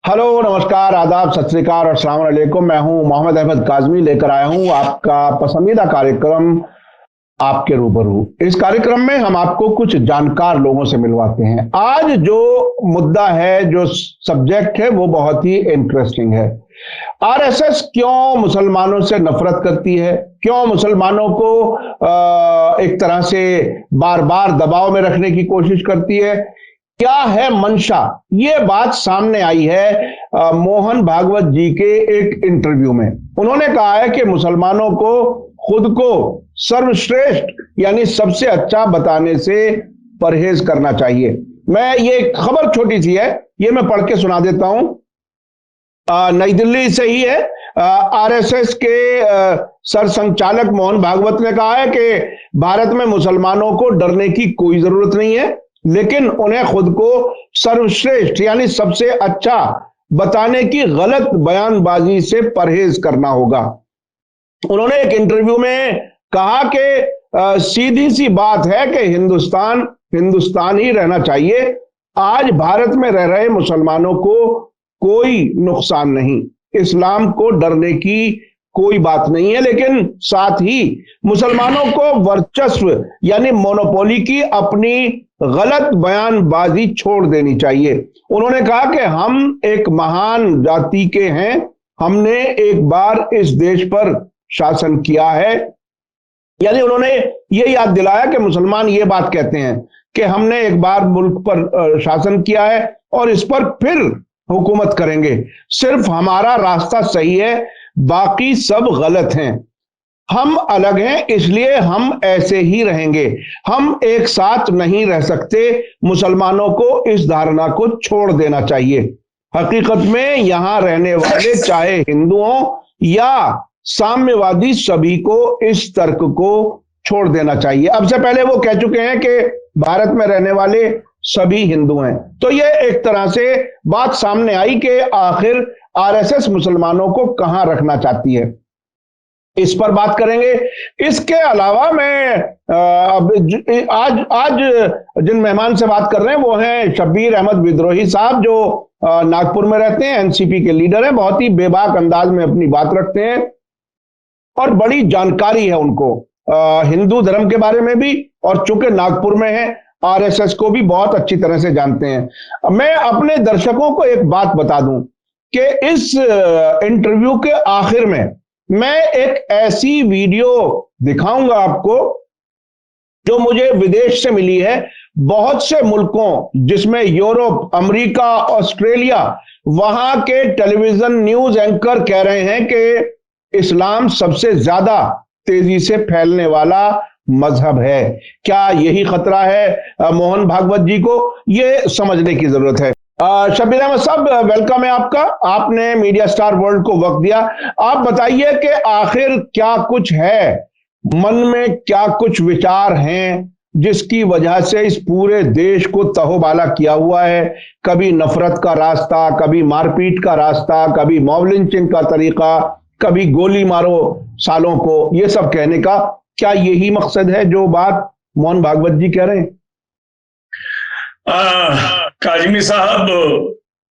Hello, नमस्कार, आदाब, सत श्री अकाल और अस्सलाम वालेकुम। मैं हूं मोहम्मद अहमद काजमी, लेकर आया हूं आपका पसंदीदा कार्यक्रम आपके रूबरू। इस कार्यक्रम में हम आपको कुछ जानकार लोगों से मिलवाते हैं। आज जो मुद्दा है, जो सब्जेक्ट है, वो बहुत ही इंटरेस्टिंग है। आरएसएस क्यों मुसलमानों से नफरत करती है, क्यों मुसलमानों को एक तरह से बार बार दबाव में रखने की कोशिश करती है, क्या है मंशा। ये बात सामने आई है मोहन भागवत जी के एक इंटरव्यू में। उन्होंने कहा है कि मुसलमानों को खुद को सर्वश्रेष्ठ यानी सबसे अच्छा बताने से परहेज करना चाहिए। मैं ये खबर छोटी सी है, ये मैं पढ़ के सुना देता हूं। नई दिल्ली से ही है। आरएसएस के सरसंघचालक मोहन भागवत ने कहा है कि भारत में मुसलमानों को डरने की कोई जरूरत नहीं है, लेकिन उन्हें खुद को सर्वश्रेष्ठ यानी सबसे अच्छा बताने की गलत बयानबाजी से परहेज करना होगा। उन्होंने एक इंटरव्यू में कहा कि सीधी सी बात है कि हिंदुस्तान ही रहना चाहिए। आज भारत में रह रहे मुसलमानों को कोई नुकसान नहीं, इस्लाम को डरने की कोई बात नहीं है, लेकिन साथ ही मुसलमानों को वर्चस्व यानी मोनोपोली की अपनी गलत बयानबाजी छोड़ देनी चाहिए। उन्होंने कहा कि हम एक महान जाति के हैं, हमने एक बार इस देश पर शासन किया है। यानी उन्होंने ये याद दिलाया कि मुसलमान ये बात कहते हैं कि हमने एक बार मुल्क पर शासन किया है और इस पर फिर हुकूमत करेंगे। सिर्फ हमारा रास्ता सही है, बाकी सब गलत हैं। हम अलग हैं, इसलिए हम ऐसे ही रहेंगे। हम एक साथ नहीं रह सकते। मुसलमानों को इस धारणा को छोड़ देना चाहिए। हकीकत में यहां रहने वाले चाहे हिंदू हों या साम्यवादी, सभी को इस तर्क को छोड़ देना चाहिए। अब से पहले वो कह चुके हैं कि भारत में रहने वाले सभी हिंदू हैं। तो ये एक तरह से बात सामने आई कि आखिर आरएसएस मुसलमानों को कहां रखना चाहती है, इस पर बात करेंगे। इसके अलावा मैं आज जिन मेहमान से बात कर रहे हैं वो हैं शब्बीर अहमद विद्रोही साहब, जो नागपुर में रहते हैं, एनसीपी के लीडर हैं। बहुत ही बेबाक अंदाज में अपनी बात रखते हैं और बड़ी जानकारी है उनको हिंदू धर्म के बारे में भी, और चूंकि नागपुर में है, आरएसएस को भी बहुत अच्छी तरह से जानते हैं। मैं अपने दर्शकों को एक बात बता दूं कि इस इंटरव्यू के आखिर में मैं एक ऐसी वीडियो दिखाऊंगा आपको जो मुझे विदेश से मिली है। बहुत से मुल्कों, जिसमें यूरोप, अमेरिका, ऑस्ट्रेलिया, वहां के टेलीविजन न्यूज एंकर कह रहे हैं कि इस्लाम सबसे ज्यादा तेजी से फैलने वाला मजहब है। क्या यही खतरा है मोहन भागवत जी को? ये समझने की जरूरत है। शब्बीर अहमद साहब, वेलकम है आपका। आपने मीडिया स्टार वर्ल्ड को वक्त दिया। आप बताइए कि आखिर क्या कुछ है मन में, क्या कुछ विचार हैं जिसकी वजह से इस पूरे देश को तहोबाला किया हुआ है। कभी नफरत का रास्ता, कभी मारपीट का रास्ता, कभी मॉब लिंचिंग का तरीका, कभी गोली मारो सालों को, ये सब कहने का क्या यही मकसद है जो बात मोहन भागवत जी कह रहे हैं? काजमी साहब,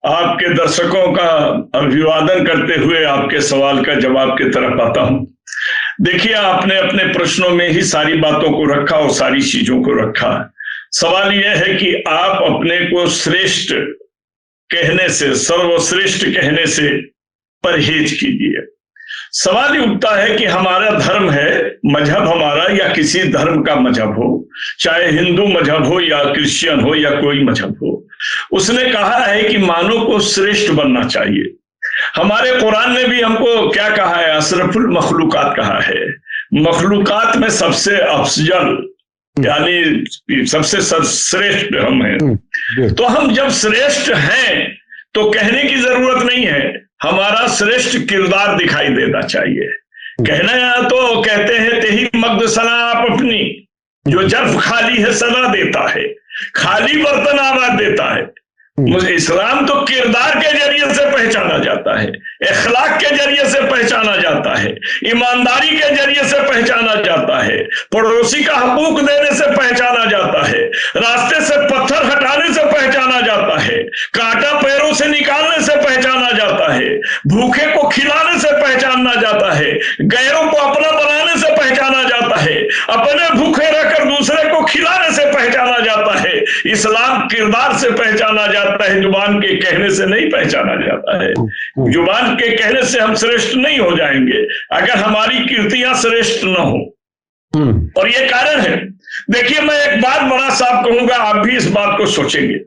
आपके दर्शकों का अभिवादन करते हुए आपके सवाल का जवाब की तरफ आता हूं। देखिए, आपने अपने प्रश्नों में ही सारी बातों को रखा और सारी चीजों को रखा। सवाल यह है कि आप अपने को श्रेष्ठ कहने से, सर्वश्रेष्ठ कहने से परहेज कीजिए। सवाल ये उठता है कि हमारा धर्म है, मजहब हमारा या किसी धर्म का मजहब हो, चाहे हिंदू मजहब हो या क्रिश्चियन हो या कोई मजहब हो, उसने कहा है कि मानव को श्रेष्ठ बनना चाहिए। हमारे कुरान ने भी हमको क्या कहा है? अशरफुल मखलूकात कहा है। मखलूकात में सबसे अफजल यानी सबसे श्रेष्ठ हम हैं। तो हम जब श्रेष्ठ हैं तो कहने की जरूरत नहीं है, हमारा श्रेष्ठ किरदार दिखाई देना चाहिए। कहना तो कहते हैं तेही मग्द सना आप अपनी, जो जर्फ खाली है सदा देता है, खाली बर्तन आवाज देता है। मुझे इस्लाम तो किरदार के जरिए से पहचाना जाता जाता है, अखलाक के जरिए से पहचाना जाता है, ईमानदारी के जरिए से पहचाना जाता है, पड़ोसी का हकूक देने से पहचाना जाता है, रास्ते से पत्थर हटाने से पहचाना जाता है, कांटा पैरों से निकालने से पहचाना जाता है, भूखे को खिलाने से पहचाना जाता है, गैरों को अपना बनाने से पहचाना जाता है, अपने भूखे रहकर दूसरे को खिलाने से पहचाना जाता है। इस्लाम किरदार से पहचाना जाता है, जुबान के कहने से नहीं पहचाना जाता है। जुबान के कहने से हम श्रेष्ठ नहीं हो जाएंगे अगर हमारी कीर्तियां श्रेष्ठ न हो। और ये कारण है। देखिए, मैं एक बात बड़ा साफ कहूंगा, आप भी इस बात को सोचेंगे।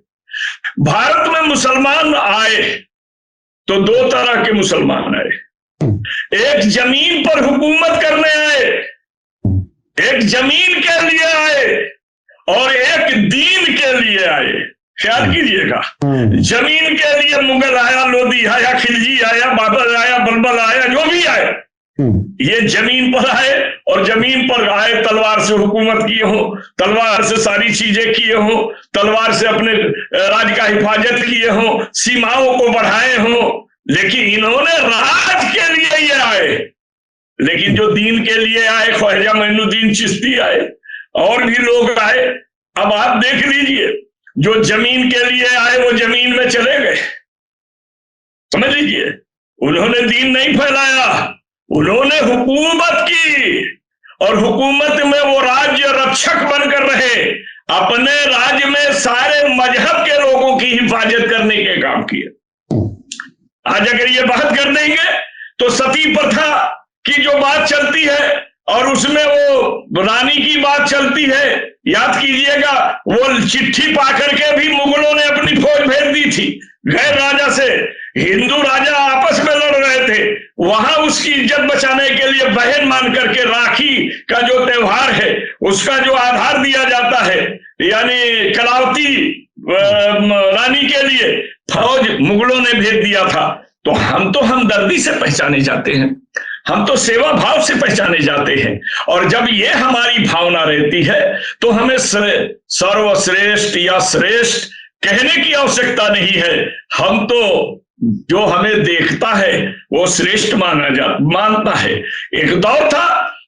भारत में मुसलमान आए तो दो तरह के मुसलमान आए। एक जमीन पर हुकूमत करने आए, एक जमीन के लिए आए, और एक दीन के लिए आए। ख्याल कीजिएगा, जमीन के लिए मुगल आया, लोधी आया, खिलजी आया, बाबर आया, बलबल आया, जो भी आए, ये जमीन पर आए, और जमीन पर आए तलवार से हुकूमत किए हो, तलवार से सारी चीजें किए हो, तलवार से अपने राज का हिफाजत किए हो, सीमाओं को बढ़ाए हो। लेकिन इन्होंने राज के लिए ये आए। लेकिन जो दीन के लिए आए, ख्वाजा मोइनुद्दीन चिश्ती आए, और भी लोग आए। अब आप देख लीजिए, जो जमीन के लिए आए वो जमीन में चले गए, समझ लीजिए। उन्होंने दीन नहीं फैलाया, उन्होंने हुकूमत की, और हुकूमत में वो राज्य रक्षक बनकर रहे। अपने राज्य में सारे मजहब के लोगों की हिफाजत करने के काम किए। आज अगर ये बात कर देंगे तो सती प्रथा की जो बात चलती है, और उसमें वो रानी की बात चलती है, याद कीजिएगा, वो चिट्ठी पाकर के भी मुगलों ने अपनी फौज भेज दी थी गैर राजा से। हिंदू राजा आपस में लड़ रहे थे, वहां उसकी इज्जत बचाने के लिए बहन मान करके राखी का जो त्योहार है उसका जो आधार दिया जाता है, यानी कलावती रानी के लिए फौज मुगलों ने भेज दिया था। तो हम हमदर्दी से पहचाने जाते हैं, हम तो सेवा भाव से पहचाने जाते हैं। और जब ये हमारी भावना रहती है तो हमें सर्वश्रेष्ठ या श्रेष्ठ कहने की आवश्यकता नहीं है। हम तो जो हमें देखता है वो श्रेष्ठ मानता है। एक दौर था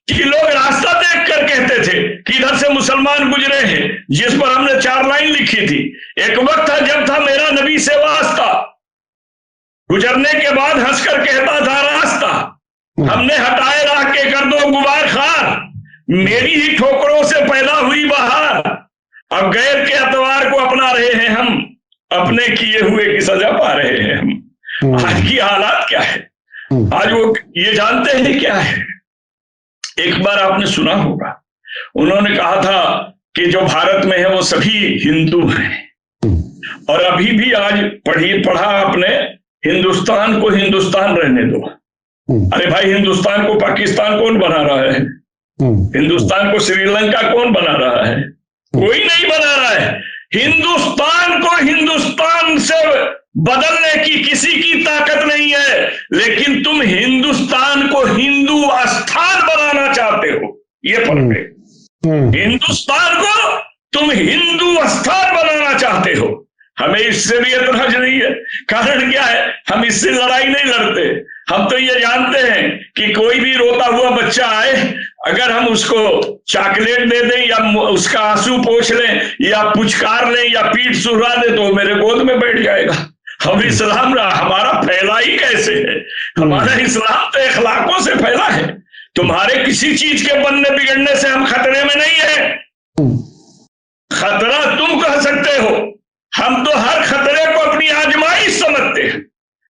कि लोग रास्ता देखकर कहते थे कि इधर से मुसलमान गुजरे हैं, जिस पर हमने 4 लाइन लिखी थी। एक वक्त था जब था मेरा नबी से वास्ता, गुजरने के बाद हंसकर कहता था रास्ता, हमने हटाए राह के कर दो गुबार खार, मेरी ही ठोकरों से पैदा हुई बहार। अब गैर के अतवार को अपना रहे हैं हम, अपने किए हुए की सजा पा रहे हैं हम। आज की हालात क्या है, आज वो ये जानते हैं क्या है। एक बार आपने सुना होगा, उन्होंने कहा था कि जो भारत में है वो सभी हिंदू हैं। और अभी भी आज पढ़ा आपने, हिंदुस्तान को हिंदुस्तान रहने दो। अरे भाई, हिंदुस्तान को पाकिस्तान कौन बना रहा है? हिंदुस्तान को श्रीलंका कौन बना रहा है? कोई नहीं बना रहा है। हिंदुस्तान को हिंदुस्तान से बदलने की किसी की ताकत नहीं है, लेकिन तुम हिंदुस्तान को हिंदू स्थान बनाना चाहते हो, ये फर्क है। हिंदुस्तान को तुम हिंदू स्थान बनाना चाहते हो। हमें इससे भी एतराज नहीं है। कारण क्या है? हम इससे लड़ाई नहीं लड़ते। हम तो ये जानते हैं कि कोई भी रोता हुआ बच्चा आए, अगर हम उसको चॉकलेट दे दें या उसका आंसू पोंछ लें या पुचकार लें या पीठ सुहरा दें तो मेरे गोद में बैठ जाएगा। हम इस्लाम हमारा फैला ही कैसे है? हमारा इस्लाम तो अखलाकों से फैला है। तुम्हारे किसी चीज के बनने बिगड़ने से हम खतरे में नहीं है। खतरा तुम कह सकते हो, हम तो हर खतरे को अपनी आजमाइश समझते हैं।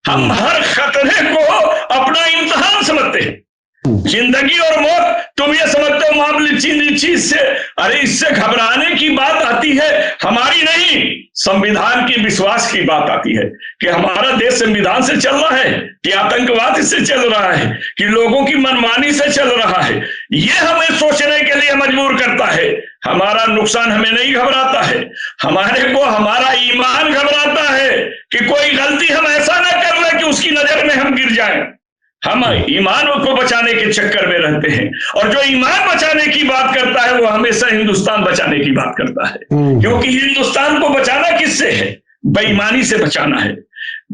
हम हर खतरे को अपना इम्तिहान समझते हैं। जिंदगी और मौत तुम ये समझते हो मामूली चीज से, अरे इससे घबराने की बात आती है हमारी नहीं, संविधान की विश्वास की बात आती है कि हमारा देश संविधान से चल रहा है कि आतंकवाद इससे चल रहा है कि लोगों की मनमानी से चल रहा है। ये हमें सोचने के लिए मजबूर करता है। हमारा नुकसान हमें नहीं घबराता है, हमारे को हमारा ईमान घबराता है कि कोई गलती हम ऐसा ना कर ले कि उसकी नजर में हम गिर जाएं। हम ईमान को बचाने के चक्कर में रहते हैं, और जो ईमान बचाने की बात करता है वो हमेशा हिंदुस्तान बचाने की बात करता है। क्योंकि हिंदुस्तान को बचाना किससे है? बेईमानी से बचाना है।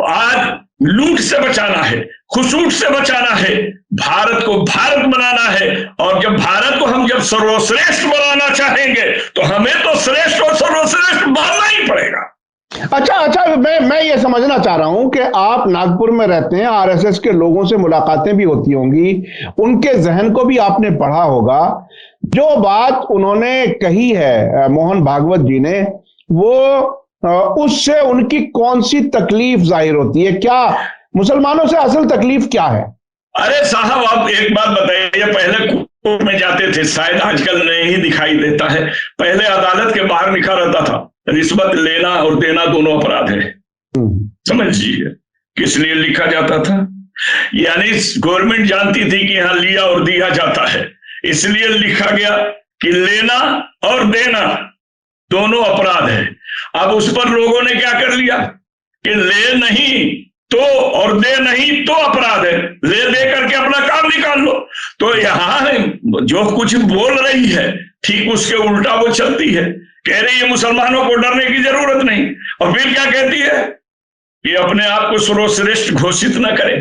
आज लूट से बचाना है, खुसूट से बचाना है, भारत को भारत बनाना है। और जब भारत को हम जब सर्वश्रेष्ठ बनाना चाहेंगे तो हमें तो श्रेष्ठ और सर्वश्रेष्ठ बनना ही पड़ेगा। अच्छा, मैं ये समझना चाह रहा हूं कि आप नागपुर में रहते हैं, आरएसएस के लोगों से मुलाकातें भी होती होंगी, उनके जहन को भी आपने पढ़ा होगा। जो बात उन्होंने कही है मोहन भागवत जी ने, वो उससे उनकी कौन सी तकलीफ जाहिर होती है? क्या मुसलमानों से असल तकलीफ क्या है? अरे साहब, आप एक बात बताइए, पहले कोर्ट में जाते थे, शायद आजकल नहीं दिखाई देता है, पहले अदालत के बाहर लिखा रहता था रिश्वत लेना और देना दोनों अपराध है। समझ लीजिए किस लिए लिखा जाता था, यानी गवर्नमेंट जानती थी कि यहां लिया और दिया जाता है, इसलिए लिखा गया कि लेना और देना दोनों अपराध है। अब उस पर लोगों ने क्या कर लिया कि ले नहीं तो और दे नहीं तो अपराध है, ले दे करके अपना काम निकाल लो। तो यहां जो कुछ बोल रही है ठीक उसके उल्टा वो चलती है, कह रही है मुसलमानों को डरने की जरूरत नहीं, और फिर क्या कहती है कि अपने आप को सर्वश्रेष्ठ घोषित न करें।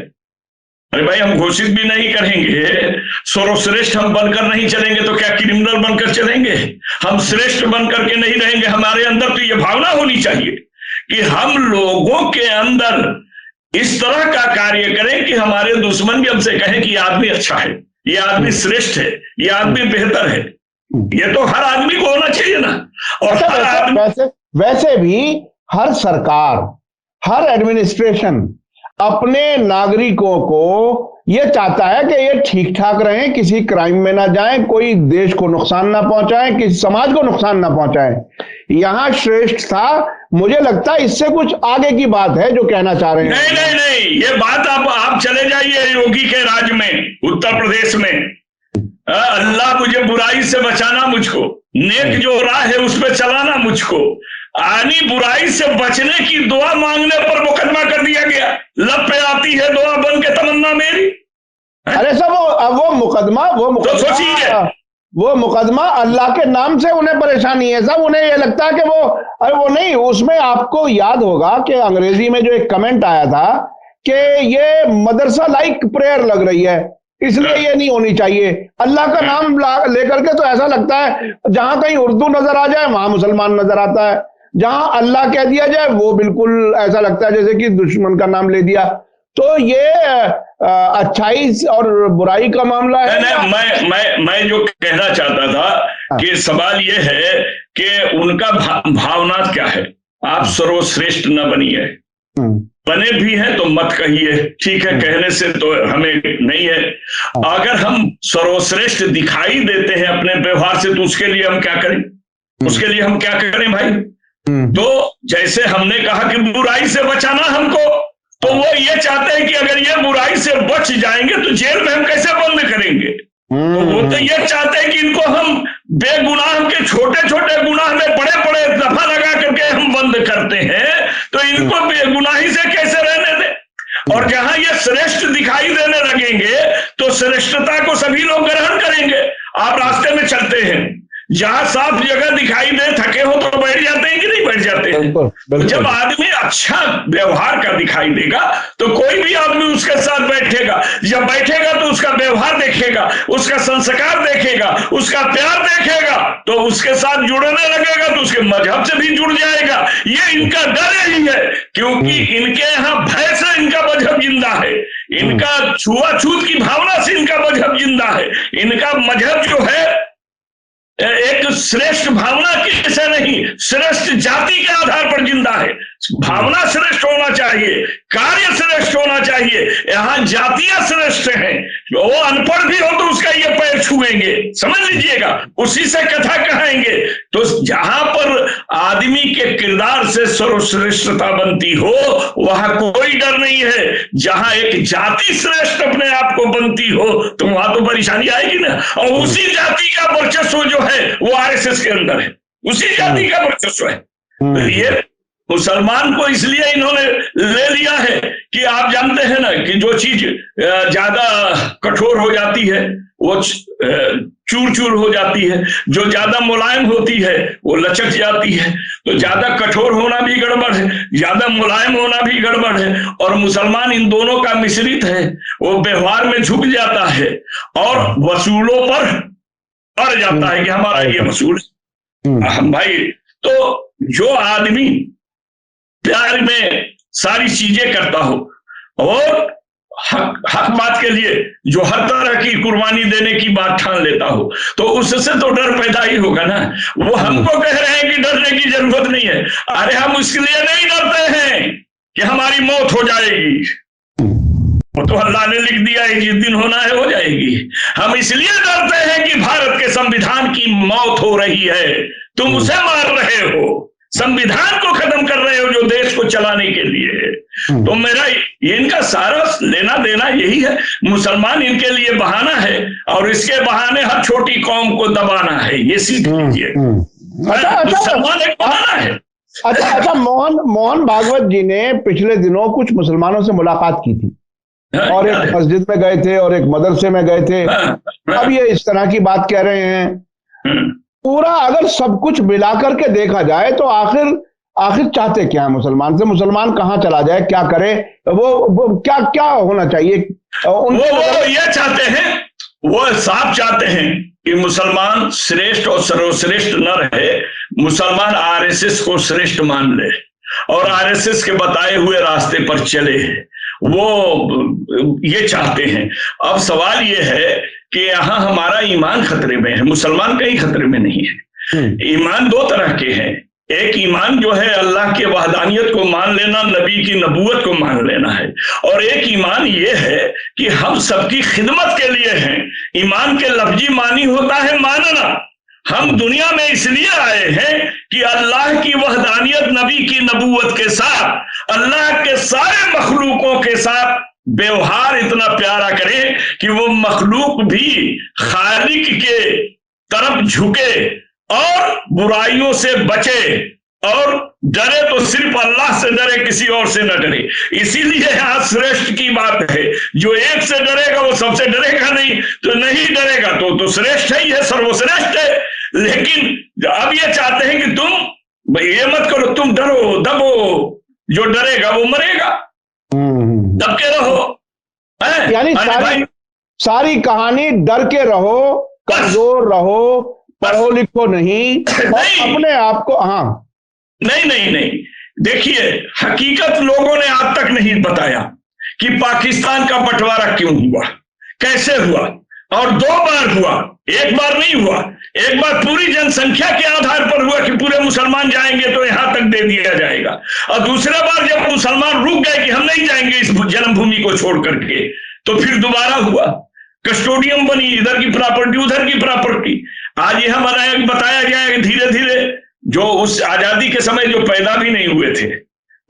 अरे भाई, हम घोषित भी नहीं करेंगे, सर्वश्रेष्ठ हम बनकर नहीं चलेंगे तो क्या क्रिमिनल बनकर चलेंगे? हम श्रेष्ठ बनकर के नहीं रहेंगे। हमारे अंदर तो ये भावना होनी चाहिए कि हम लोगों के अंदर इस तरह का कार्य करें कि हमारे दुश्मन भी हमसे कहें कि ये आदमी अच्छा है, ये आदमी श्रेष्ठ है, ये आदमी बेहतर है। ये तो हर आदमी को होना चाहिए ना। और हर आदमी वैसे भी हर सरकार, हर एडमिनिस्ट्रेशन अपने नागरिकों को ये चाहता है कि ये ठीक ठाक रहें, किसी क्राइम में ना जाएं, कोई देश को नुकसान ना पहुंचाएं, किसी समाज को नुकसान ना पहुंचाएं। यहां श्रेष्ठ था, मुझे लगता है इससे कुछ आगे की बात है जो कहना चाह रहे हैं। नहीं, ये बात आप चले जाइए योगी के राज्य में, उत्तर प्रदेश में, अल्लाह मुझे बुराई से बचाना, मुझको नेक जो राह है उस पर चलाना मुझको, आनी बुराई से बचने की दुआ मांगने पर मुकदमा कर दिया गया। लब पे आती है दुआ बन के तमन्ना मेरी। अरे सब वो मुकदमा तो सोचिए, वो मुकदमा अल्लाह के नाम से उन्हें परेशानी है सब। उन्हें ये लगता है कि वो नहीं। उसमें आपको याद होगा कि अंग्रेजी में जो एक कमेंट आया था कि ये मदरसा लाइक प्रेयर लग रही है, इसलिए ये नहीं होनी चाहिए। अल्लाह का नाम लेकर के तो ऐसा लगता है जहां कहीं उर्दू नजर आ जाए वहां मुसलमान नजर आता है, जहां अल्लाह कह दिया जाए वो बिल्कुल ऐसा लगता है जैसे कि दुश्मन का नाम ले दिया। तो ये अच्छाई और बुराई का मामला है। मैं जो कहना चाहता था कि सवाल ये है कि उनका भावना क्या है। आप सर्वश्रेष्ठ न बनिए, बने भी हैं तो मत कहिए, ठीक है, कहने से तो हमें नहीं है। अगर हम सर्वश्रेष्ठ दिखाई देते हैं अपने व्यवहार से तो उसके लिए हम क्या करें? उसके लिए हम क्या करें भाई? तो जैसे हमने कहा कि बुराई से बचाना हमको, तो वो ये चाहते हैं कि अगर ये बुराई से बच जाएंगे तो जेल में हम कैसे बंद करेंगे? तो वो तो ये चाहते हैं कि इनको हम बेगुनाह के छोटे छोटे गुनाह में बड़े बड़े दफा लगा करके हम बंद करते हैं, तो इनको बेगुनाही से कैसे रहने दें? और जहां ये श्रेष्ठ दिखाई देने लगेंगे तो श्रेष्ठता को सभी लोग ग्रहण करेंगे। आप रास्ते में चलते हैं, जहां साफ जगह दिखाई दे, थके हो तो बैठ जाते हैं कि नहीं बैठ जाते हैं? जब आदमी अच्छा व्यवहार का दिखाई देगा तो कोई भी आदमी उसके साथ बैठेगा। जब बैठेगा तो उसका व्यवहार देखेगा, उसका संस्कार देखेगा, उसका प्यार देखेगा, तो उसके साथ जुड़ने लगेगा, तो उसके मजहब से भी जुड़ जाएगा। ये इनका डर ही है, क्योंकि इनके यहाँ भय से इनका मजहब जिंदा है, इनका छुआछूत की भावना से इनका मजहब जिंदा है। इनका मजहब जो है एक श्रेष्ठ भावना की से नहीं, श्रेष्ठ जाति के आधार पर जिंदा है। भावना श्रेष्ठ होना चाहिए, कार्य श्रेष्ठ होना चाहिए। यहां जातियां श्रेष्ठ हैं, वो अनपढ़ भी हो तो उसका ये पैर छुएंगे, समझ लीजिएगा, उसी से कथा कहेंगे। तो जहां पर आदमी के किरदार से सर्वश्रेष्ठता बनती हो वहां कोई डर नहीं है। जहां एक जाति श्रेष्ठ अपने आप को बनती हो तो वहां तो परेशानी आएगी ना। और उसी जाति का वर्चस्व जो है वो आरएसएस के अंदर है, उसी जाति का वर्चस्व है। तो ये मुसलमान को इसलिए इन्होंने ले लिया है कि आप जानते हैं ना कि जो चीज ज्यादा कठोर हो जाती है वो चूर चूर हो जाती है, जो ज्यादा मुलायम होती है वो लचक जाती है। तो ज्यादा कठोर होना भी गड़बड़ है, ज्यादा मुलायम होना भी गड़बड़ है। और मुसलमान इन दोनों का मिश्रित है, वो व्यवहार में झुक जाता है और वसूलों पर अड़ जाता है कि हमारा ये वसूल है। भाई, तो जो आदमी प्यार में सारी चीजें करता हो और हक बात के लिए जो हर तरह की कुर्बानी देने की बात ठान लेता हो, तो उससे तो डर पैदा ही होगा ना। वो हमको कह रहे हैं कि डरने की जरूरत नहीं है। अरे हम इसके लिए नहीं डरते हैं कि हमारी मौत हो जाएगी, वो तो अल्लाह ने लिख दिया है, जिस दिन होना है हो जाएगी। हम इसलिए डरते हैं कि भारत के संविधान की मौत हो रही है, तुम उसे मार रहे हो, संविधान को खत्म कर रहे हो जो देश को चलाने के लिए है। तो मेरा इनका सारा लेना देना यही है, मुसलमान इनके लिए बहाना है और इसके बहाने हर छोटी कौम को दबाना है, ये सीख लीजिए। मुसलमान एक बहाना है। अच्छा, मोहन भागवत जी ने पिछले दिनों कुछ मुसलमानों से मुलाकात की थी और एक मस्जिद में गए थे और एक मदरसे में गए थे। अब ये इस तरह की बात कह रहे हैं। पूरा अगर सब कुछ मिलाकर के देखा जाए तो आखिर चाहते क्या है मुसलमान से? मुसलमान कहाँ चला जाए, क्या करे, वो क्या होना चाहिए? वो ये चाहते हैं, वो साफ चाहते हैं कि मुसलमान श्रेष्ठ और सर्वश्रेष्ठ न रहे, मुसलमान आरएसएस को श्रेष्ठ मान ले और आरएसएस के बताए हुए रास्ते पर चले। वो ये चाहते हैं। अब सवाल ये है कि यहां हमारा ईमान खतरे में है, मुसलमान कहीं खतरे में नहीं है। ईमान दो तरह के हैं, एक ईमान जो है अल्लाह के वहदानियत को मान लेना, नबी की नबूवत को मान लेना है, और एक ईमान ये है कि हम सबकी खिदमत के लिए हैं। ईमान के लफ्जी मानी होता है मानना। हम दुनिया में इसलिए आए हैं कि अल्लाह की वहदानियत, नबी की नबूवत के साथ अल्लाह के सारे मखलूकों के साथ व्यवहार इतना प्यारा करें कि वो मखलूक भी खालिक के तरफ झुके और बुराइयों से बचे और डरे तो सिर्फ अल्लाह से डरे, किसी और से न डरे। इसीलिए यहां श्रेष्ठ की बात है। जो एक से डरेगा वो सबसे डरेगा नहीं, तो नहीं डरेगा तो श्रेष्ठ है, यह सर्वश्रेष्ठ है। लेकिन अब ये चाहते हैं कि तुम ये मत करो, तुम डरो दबो, जो डरेगा वो मरेगा, दब के रहो। यानी सारी कहानी डर के रहो, कमजोर रहो, पढ़ो लिखो नहीं, अपने आप को। हाँ, नहीं, देखिए, हकीकत लोगों ने आज तक नहीं बताया कि पाकिस्तान का बंटवारा क्यों हुआ, कैसे हुआ, और 2 बार हुआ, एक बार नहीं हुआ। एक बार पूरी जनसंख्या के आधार पर हुआ कि पूरे मुसलमान जाएंगे तो यहां तक दे दिया जाएगा, और दूसरा बार जब मुसलमान रुक गए कि हम नहीं जाएंगे इस जन्मभूमि को छोड़ करके, तो फिर दोबारा हुआ, कस्टोडियम बनी, इधर की प्रॉपर्टी उधर की प्रॉपर्टी। आज यह बताया जाएगा धीरे धीरे जो उस आजादी के समय जो पैदा भी नहीं हुए थे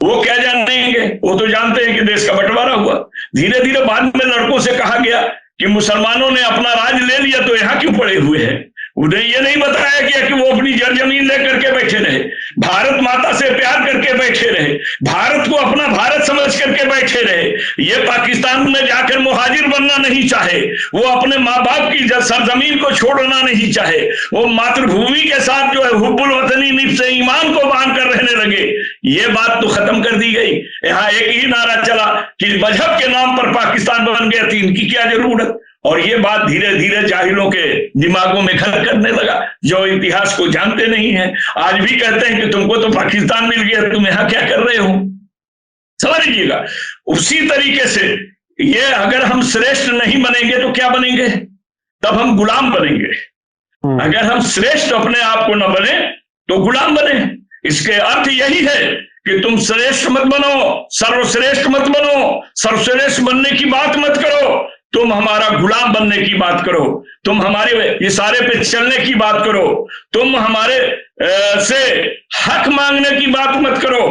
वो क्या जानेंगे, वो तो जानते हैं कि देश का बंटवारा हुआ। धीरे धीरे बाद में लड़कों से कहा गया कि मुसलमानों ने अपना राज ले लिया तो यहां क्यों पड़े हुए हैं। उन्हें ये नहीं बताया गया कि वो अपनी जमीन लेकर के बैठे रहे, भारत माता से प्यार करके बैठे रहे, भारत को अपना भारत समझ करके बैठे रहे। ये पाकिस्तान में जाकर मुहाजिर बनना नहीं चाहे, वो अपने माँ बाप की सरजमीन को छोड़ना नहीं चाहे, वो मातृभूमि के साथ जो है हुब्बुल वतनी निब से ईमान को बांध कर रहने लगे। ये बात तो खत्म कर दी गई। यहाँ एक ही नारा चला कि मजहब के नाम पर पाकिस्तान बन गया थी, इनकी क्या जरूरत। और ये बात धीरे धीरे जाहिलों के दिमागों में घर करने लगा, जो इतिहास को जानते नहीं है। आज भी कहते हैं कि तुमको तो पाकिस्तान मिल गया, तुम यहां क्या कर रहे हो। समझ लीजिएगा, उसी तरीके से ये अगर हम श्रेष्ठ नहीं बनेंगे तो क्या बनेंगे, तब हम गुलाम बनेंगे। अगर हम श्रेष्ठ अपने आप को न बने तो गुलाम बने। इसके अर्थ यही है कि तुम श्रेष्ठ मत बनो, सर्वश्रेष्ठ मत बनो, सर्वश्रेष्ठ बनने की बात मत करो, तुम हमारा गुलाम बनने की बात करो, तुम हमारे इशारे पे चलने की बात करो, तुम हमारे से हक मांगने की बात मत करो,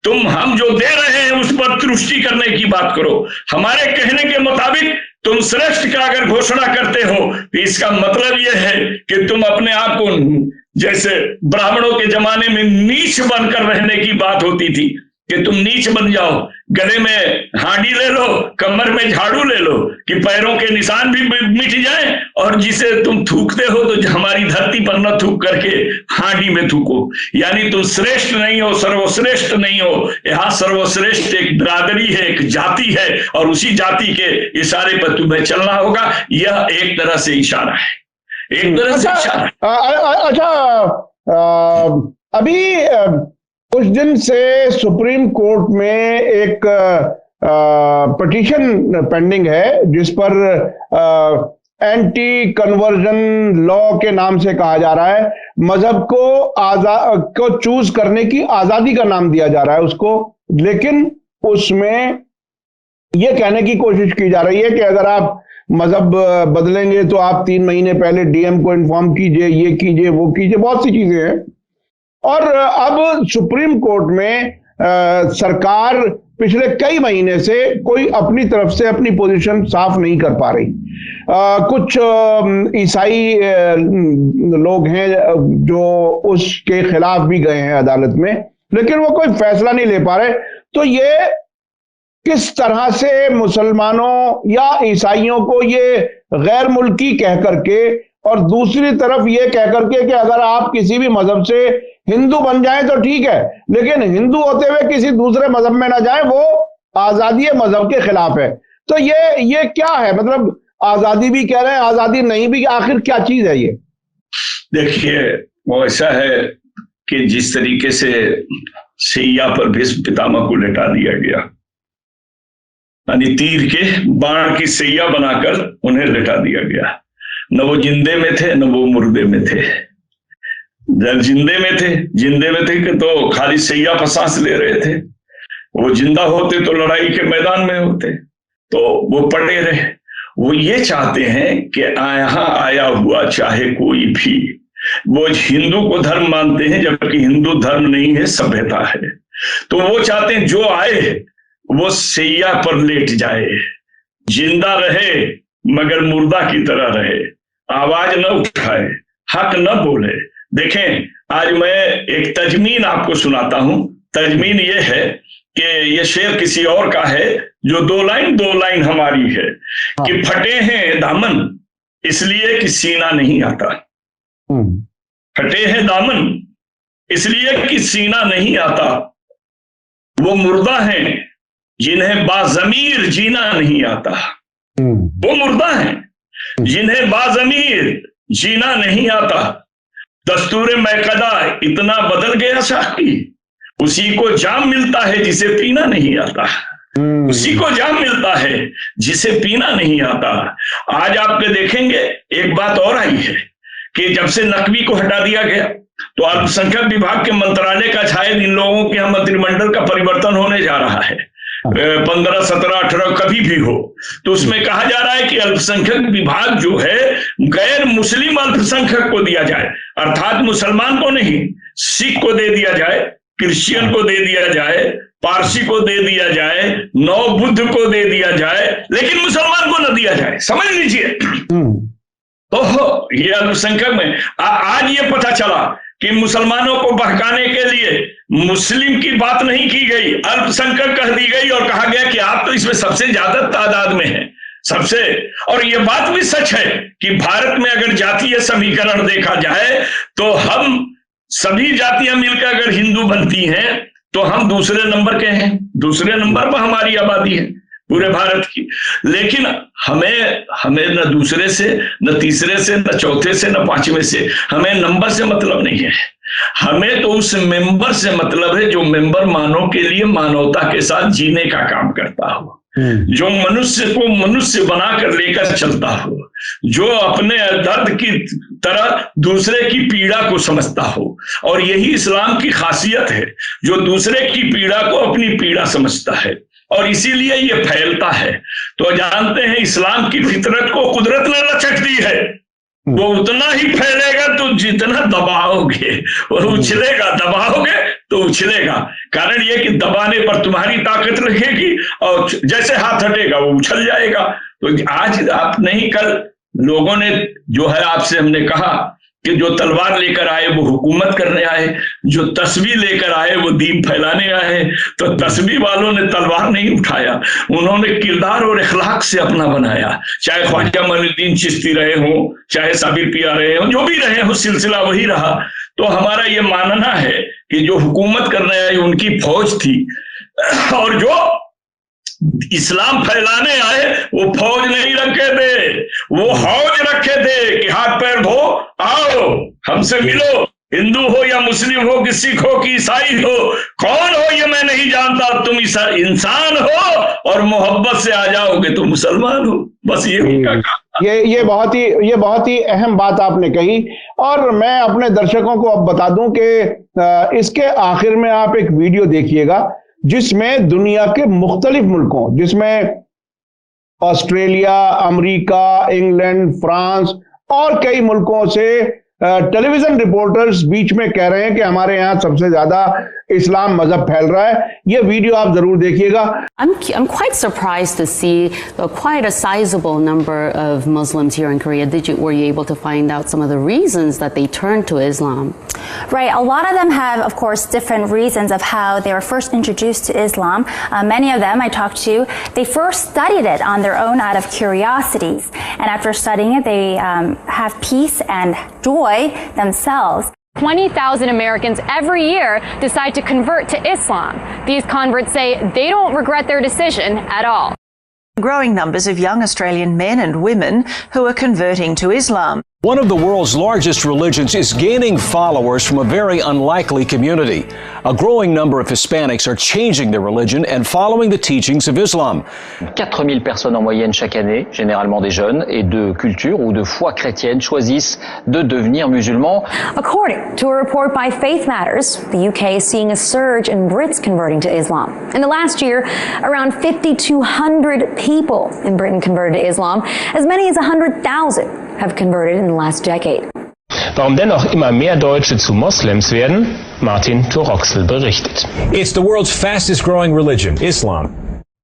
तुम हम जो दे रहे हैं उस पर तुष्टि करने की बात करो। हमारे कहने के मुताबिक तुम श्रेष्ठ का अगर घोषणा करते हो तो इसका मतलब यह है कि तुम अपने आप को, जैसे ब्राह्मणों के जमाने में नीच बनकर रहने की बात होती थी कि तुम नीच बन जाओ, गले में हांडी ले लो, कमर में झाड़ू ले लो कि पैरों के निशान भी मिट जाएं, और जिसे तुम थूकते हो तो हमारी धरती पर न थूक करके हांडी में थूको। यानी तुम श्रेष्ठ नहीं हो, सर्वश्रेष्ठ नहीं हो। यहाँ सर्वश्रेष्ठ एक बिरादरी है, एक जाति है, और उसी जाति के इशारे पर तुम्हें चलना होगा। यह एक तरह से इशारा है, एक तरह से इशारा। अच्छा, अभी कुछ दिन से सुप्रीम कोर्ट में एक पिटीशन पेंडिंग है जिस पर एंटी कन्वर्जन लॉ के नाम से कहा जा रहा है। मजहब को चूज करने की आजादी का नाम दिया जा रहा है उसको, लेकिन उसमें यह कहने की कोशिश की जा रही है कि अगर आप मजहब बदलेंगे तो आप 3 महीने पहले डीएम को इन्फॉर्म कीजिए, ये कीजिए, वो कीजिए, बहुत सी चीजें हैं। और अब सुप्रीम कोर्ट में सरकार पिछले कई महीने से कोई अपनी तरफ से अपनी पोजीशन साफ नहीं कर पा रही। कुछ ईसाई लोग हैं जो उसके खिलाफ भी गए हैं अदालत में, लेकिन वो कोई फैसला नहीं ले पा रहे। तो ये किस तरह से मुसलमानों या ईसाइयों को ये गैर मुल्की कह करके, और दूसरी तरफ ये कह करके कि अगर आप किसी भी मजहब से हिंदू बन जाएं तो ठीक है, लेकिन हिंदू होते हुए किसी दूसरे मजहब में ना जाएं, वो आजादी मजहब के खिलाफ है। तो ये क्या है? मतलब आजादी भी कह रहे हैं, आजादी नहीं भी, आखिर क्या चीज है ये? देखिए, वो ऐसा है कि जिस तरीके से सैया पर भीष्म पितामह को लेटा दिया गया, यानी तीर के बाण की सैया बनाकर उन्हें लेटा दिया गया। न वो जिंदे में थे न वो मुर्दे में थे। जब जिंदे में थे कि तो खाली सैया पर सांस ले रहे थे। वो जिंदा होते तो लड़ाई के मैदान में होते, तो वो पड़े रहे। वो ये चाहते हैं कि यहाँ आया हुआ चाहे कोई भी, वो हिंदू को धर्म मानते हैं जबकि हिंदू धर्म नहीं है, सभ्यता है। तो वो चाहते हैं जो आए वो सैया पर लेट जाए, जिंदा रहे मगर मुर्दा की तरह रहे, आवाज न उठाए, हक न बोले। देखें, आज मैं एक तजमीन आपको सुनाता हूं। तजमीन ये है कि ये शेर किसी और का है, जो दो लाइन हमारी है कि फटे हैं दामन इसलिए कि सीना नहीं आता। फटे हैं दामन इसलिए कि सीना नहीं आता, वो मुर्दा हैं जिन्हें बाज़मीर जीना नहीं आता। वो मुर्दा हैं जिन्हें बाज़मीर जीना नहीं आता। दस्तूरे मैकदा इतना बदल गया साकी, उसी को जाम मिलता है जिसे पीना नहीं आता। उसी को जाम मिलता है जिसे पीना नहीं आता। आज आप देखेंगे एक बात और आई है कि जब से नकवी को हटा दिया गया तो अल्पसंख्यक विभाग के मंत्रालय का शायद इन लोगों के यहाँ मंत्रिमंडल का परिवर्तन होने जा रहा है। 15, 17, 18 कभी भी हो, तो उसमें कहा जा रहा है कि अल्पसंख्यक विभाग जो है गैर मुस्लिम अल्पसंख्यक को दिया जाए, अर्थात मुसलमान को नहीं, सिख को दे दिया जाए, क्रिश्चियन को दे दिया जाए, पारसी को दे दिया जाए, नौ बुद्ध को दे दिया जाए, लेकिन मुसलमान को न दिया जाए। समझ लीजिए। तो ये अल्पसंख्यक में आज ये पता चला कि मुसलमानों को बहकाने के लिए मुस्लिम की बात नहीं की गई, अल्पसंख्यक कह दी गई और कहा गया कि आप तो इसमें सबसे ज्यादा तादाद में हैं, सबसे। और ये बात भी सच है कि भारत में अगर जातीय समीकरण देखा जाए तो हम सभी जातियां मिलकर अगर हिंदू बनती हैं तो हम दूसरे नंबर के हैं, दूसरे नंबर पर हमारी आबादी है पूरे भारत की। लेकिन हमें न दूसरे से, न तीसरे से, न चौथे से, न पांचवें से, हमें नंबर से मतलब नहीं है। हमें तो उस मेंबर से मतलब है जो मेंबर मानव के लिए मानवता के साथ जीने का काम करता हो, जो मनुष्य को मनुष्य बनाकर लेकर चलता हो, जो अपने दर्द की तरह दूसरे की पीड़ा को समझता हो। और यही इस्लाम की खासियत है, जो दूसरे की पीड़ा को अपनी पीड़ा समझता है, और इसीलिए ये फैलता है। तो जानते हैं इस्लाम की फितरत को कुदरत ने लचक दी है, वो उतना ही फैलेगा तो जितना दबाओगे वो उछलेगा, दबाओगे तो उछलेगा। कारण ये कि दबाने पर तुम्हारी ताकत लगेगी और जैसे हाथ हटेगा वो उछल जाएगा। तो आज आप नहीं, कल लोगों ने जो है आपसे हमने कहा कि जो तलवार लेकर आए वो हुकूमत करने आए, जो तस्बीह लेकर आए वो दीन फैलाने आए। तो तस्बीह वालों ने तलवार नहीं उठाया, उन्होंने किरदार और इखलाक से अपना बनाया। चाहे ख्वाजा मोइनुद्दीन चिश्ती रहे हों, चाहे साबिर पिया रहे हों, जो भी रहे हों, सिलसिला वही रहा। तो हमारा ये मानना है कि जो हुकूमत करने आई उनकी फौज थी, और जो इस्लाम फैलाने आए वो फौज नहीं रखे थे, वो हौज रखे थे कि हाथ पैर धो, आओ हमसे मिलो, हिंदू हो या मुस्लिम हो कि सिख हो कि ईसाई हो, कौन हो ये मैं नहीं जानता, तुम इंसान हो और मोहब्बत से आ जाओगे तो मुसलमान हो। बस ये उनका काम। ये बहुत ही अहम बात आपने कही। और मैं अपने दर्शकों को अब बता दूं कि इसके आखिर में आप एक वीडियो देखिएगा जिसमें दुनिया के मुख्तलिफ मुल्कों, जिसमें ऑस्ट्रेलिया, अमेरिका, इंग्लैंड, फ्रांस और कई मुल्कों से टेलीविजन रिपोर्टर्स बीच में कह रहे हैं कि हमारे यहाँ सबसे ज्यादा इस्लाम मजहब फैल रहा है। ये वीडियो आप जरूर देखिएगा। I'm quite surprised to see quite a sizable number of Muslims here in Korea. Were you able to find out some of the reasons that they turned to Islam? Right. A lot of them have, of course, different reasons of how they were first introduced to Islam. Many of them I talked to, they first studied it on their own out of curiosities. And after studying it, they have peace and joy themselves. 20,000 Americans every year decide to convert to Islam. These converts say they don't regret their decision at all. Growing numbers of young Australian men and women who are converting to Islam. One of the world's largest religions is gaining followers from a very unlikely community. A growing number of Hispanics are changing their religion and following the teachings of Islam. 4000 personnes en moyenne chaque année, généralement des jeunes et de culture ou de foi chrétienne, choisissent de devenir musulmans. According to a report by Faith Matters, the UK is seeing a surge in Brits converting to Islam. In the last year, around 5,200 people in Britain converted to Islam. As many as 100,000 have converted in the last decade. Warum dennoch immer mehr Deutsche zu Moslems werden? Martin Toroxel berichtet. It's the world's fastest growing religion, Islam.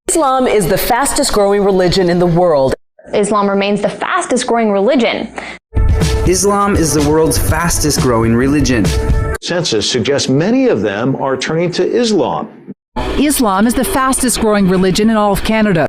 Islam is the fastest growing religion in the world. Islam remains the fastest growing religion. Islam is the world's fastest growing religion. Census suggests many of them are turning to Islam. Islam is the fastest growing religion in all of Canada.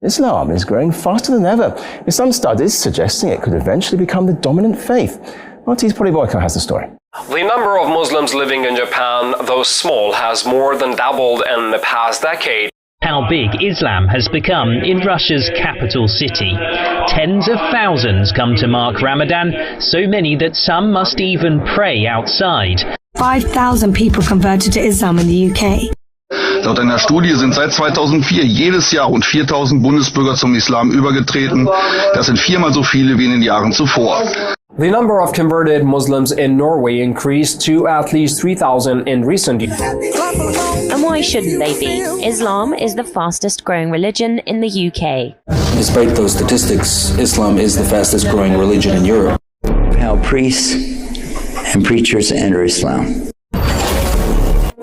Islam is growing faster than ever, with some studies suggesting it could eventually become the dominant faith. Maltese Polyboyko has the story. The number of Muslims living in Japan, though small, has more than doubled in the past decade. How big Islam has become in Russia's capital city. Tens of thousands come to mark Ramadan, so many that some must even pray outside. 5,000 people converted to Islam in the UK. Laut einer Studie sind seit 2004 jedes Jahr rund 4.000 Bundesbürger zum Islam übergetreten. Das sind 4-mal so viele wie in den Jahren zuvor. The number of converted Muslims in Norway increased to at least 3,000 in recent years. And why shouldn't they be? Islam is the fastest growing religion in the UK. Despite those statistics, Islam is the fastest growing religion in Europe. How priests and preachers enter Islam.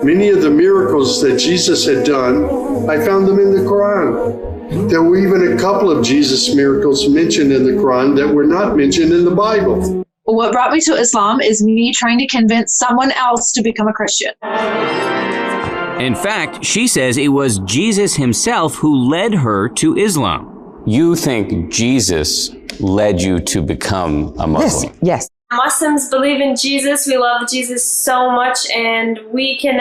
Many of the miracles that Jesus had done, I found them in the Quran. There were even a couple of Jesus miracles mentioned in the Quran that were not mentioned in the Bible. What brought me to Islam is me trying to convince someone else to become a Christian. In fact, she says it was Jesus himself who led her to Islam. You think Jesus led you to become a Muslim? Yes. Muslims believe in Jesus. We love Jesus so much, and we can't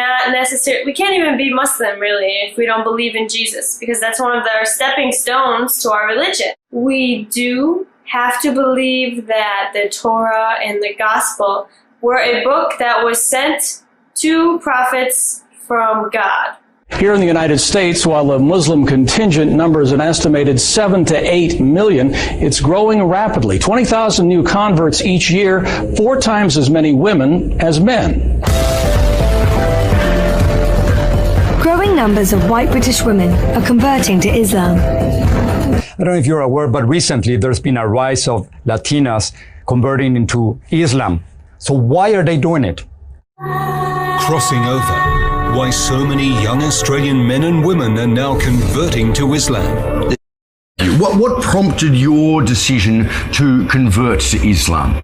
even be Muslim really if we don't believe in Jesus, because that's one of our stepping stones to our religion. We do have to believe that the Torah and the Gospel were a book that was sent to prophets from God. Here in the United States, while the Muslim contingent numbers an estimated 7 to 8 million, it's growing rapidly. 20,000 new converts each year, 4 times as many women as men. Growing numbers of white British women are converting to Islam. I don't know if you're aware, but recently there's been a rise of Latinas converting into Islam. So why are they doing it? Crossing over. Why so many young Australian men and women are now converting to Islam. What prompted your decision to convert to Islam?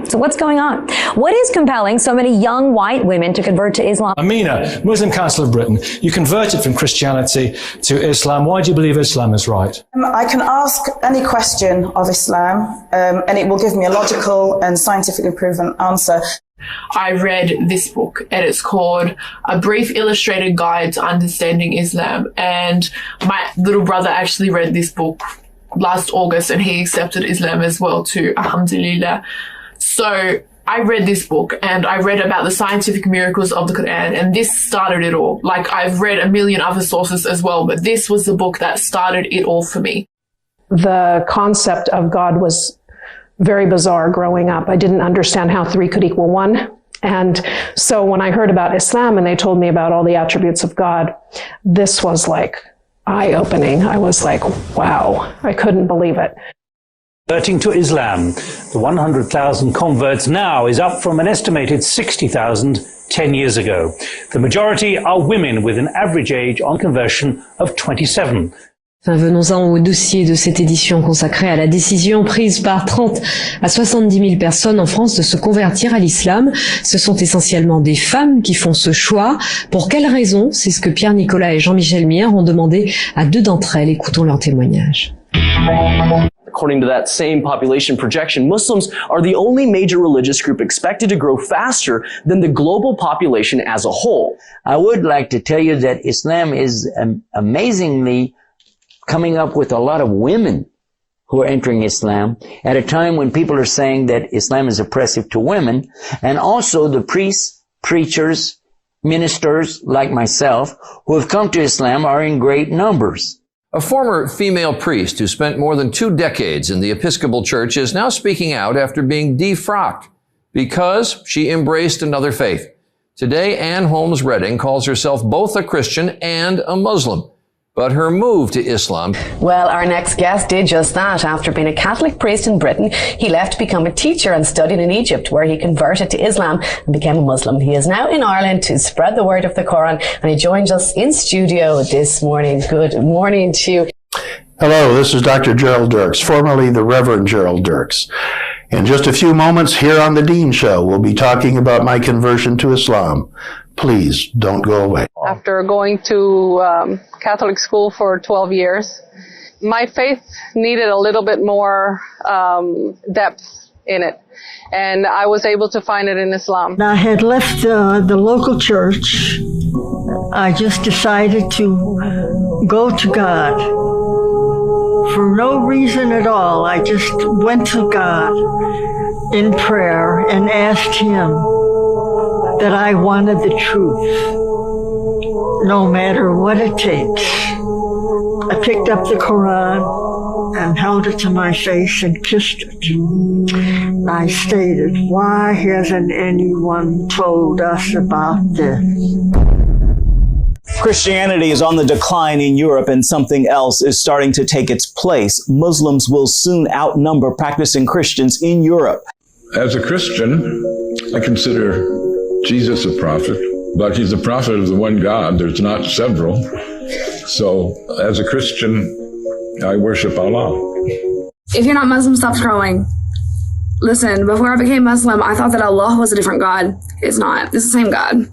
So what's going on? What is compelling so many young white women to convert to Islam? Amina, Muslim Council of Britain, you converted from Christianity to Islam. Why do you believe Islam is right? I can ask any question of Islam, and it will give me a logical and scientifically proven answer. I read this book, and it's called A Brief Illustrated Guide to Understanding Islam. And my little brother actually read this book last August, and he accepted Islam as well too, alhamdulillah. So I read this book, and I read about the scientific miracles of the Quran, and this started it all. Like, I've read a million other sources as well, but this was the book that started it all for me. The concept of God was very bizarre growing up. I didn't understand how 3 could equal 1. And so when I heard about Islam and they told me about all the attributes of God, this was like eye-opening. I was like, wow, I couldn't believe it. Converting to Islam, the 100,000 converts now is up from an estimated 60,000 10 years ago. The majority are women with an average age on conversion of 27. Venons-en au dossier de cette édition consacrée à la décision prise par 30 à 70 000 personnes en France de se convertir à l'islam. Ce sont essentiellement des femmes qui font ce choix. Pour quelles raisons? C'est ce que Pierre Nicolas et Jean-Michel Mier ont demandé à 2 d'entre elles. Écoutons leur témoignage. According to that same population projection, Muslims are the only major religious group expected to grow faster than the global population as a whole. I would like to tell you that Islam is amazingly coming up with a lot of women who are entering Islam at a time when people are saying that Islam is oppressive to women, and also the priests, preachers, ministers like myself who have come to Islam are in great numbers. A former female priest who spent more than 2 decades in the Episcopal Church is now speaking out after being defrocked because she embraced another faith. Today, Ann Holmes Redding calls herself both a Christian and a Muslim. But her move to Islam... Well, our next guest did just that. After being a Catholic priest in Britain, he left to become a teacher and studied in Egypt, where he converted to Islam and became a Muslim. He is now in Ireland to spread the word of the Quran, and he joins us in studio this morning. Good morning to you. Hello, this is Dr. Gerald Dirks, formerly the Reverend Gerald Dirks. In just a few moments here on The Dean Show, we'll be talking about my conversion to Islam. Please don't go away. After going to Catholic school for 12 years, my faith needed a little bit more depth in it, and I was able to find it in Islam. I had left the local church. I just decided to go to God. For no reason at all, I just went to God in prayer and asked Him that I wanted the truth, no matter what it takes. I picked up the Quran and held it to my face and kissed it. And I stated, why hasn't anyone told us about this? Christianity is on the decline in Europe, and something else is starting to take its place. Muslims will soon outnumber practicing Christians in Europe. As a Christian, I consider Jesus a prophet, but he's a prophet of the one God. There's not several. So as a Christian, I worship Allah. If you're not Muslim, stop scrolling. Listen, before I became Muslim, I thought that Allah was a different God. It's not. It's the same God.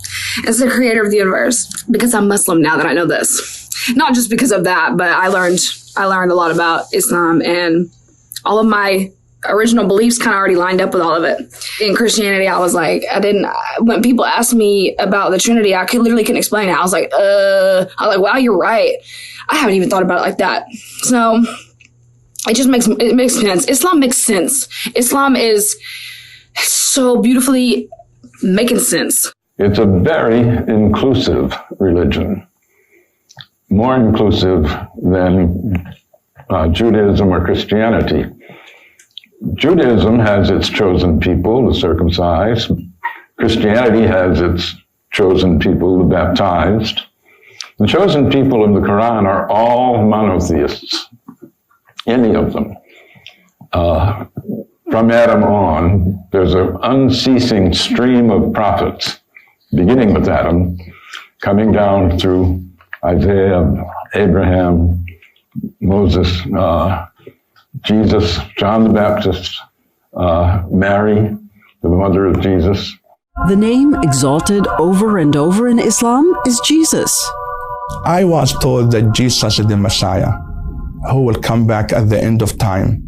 It's the creator of the universe. Because I'm Muslim now that I know this. Not just because of that, but I learned a lot about Islam, and all of my original beliefs kind of already lined up with all of it. In Christianity, I was like, when people asked me about the Trinity, I literally couldn't explain it. I was like, wow, you're right. I haven't even thought about it like that. So it makes sense. Islam makes sense. Islam is so beautifully making sense. It's a very inclusive religion, more inclusive than Judaism or Christianity. Judaism has its chosen people, the circumcised. Christianity has its chosen people, the baptized. The chosen people of the Quran are all monotheists, any of them. From Adam on, there's an unceasing stream of prophets, beginning with Adam, coming down through Isaiah, Abraham, Moses, Jesus, John the Baptist, Mary, the mother of Jesus. The name exalted over and over in Islam is Jesus. I was told that Jesus is the Messiah, who will come back at the end of time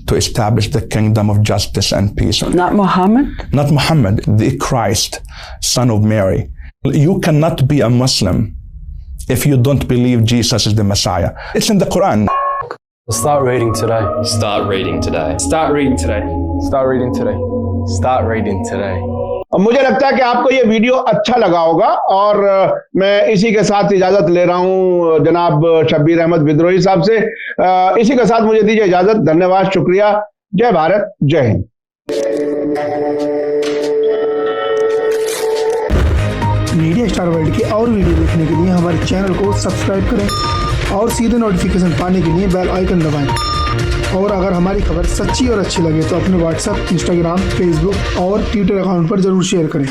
to establish the kingdom of justice and peace. Not Muhammad? Not Muhammad, the Christ, son of Mary. You cannot be a Muslim if you don't believe Jesus is the Messiah. It's in the Quran. Start reading today. Start reading today. Start reading today. Start reading today. Start reading today. मुझे लगता है कि आपको ये video अच्छा लगा होगा और मैं इसी के साथ इजाजत ले रहा हूं जनाब शब्बीर अहमद विद्रोही साहब से। इसी के साथ मुझे दीजिए इजाजत। धन्यवाद, शुक्रिया। जय भारत, जय हिंद। मीडिया स्टार वर्ल्ड के और वीडियो देखने के लिए हमारे चैनल को सब्सक्राइब करें और सीधे नोटिफिकेशन पाने के लिए बेल आइकन दबाएं। और अगर हमारी खबर सच्ची और अच्छी लगे तो अपने व्हाट्सएप, इंस्टाग्राम, फेसबुक और ट्विटर अकाउंट पर जरूर शेयर करें।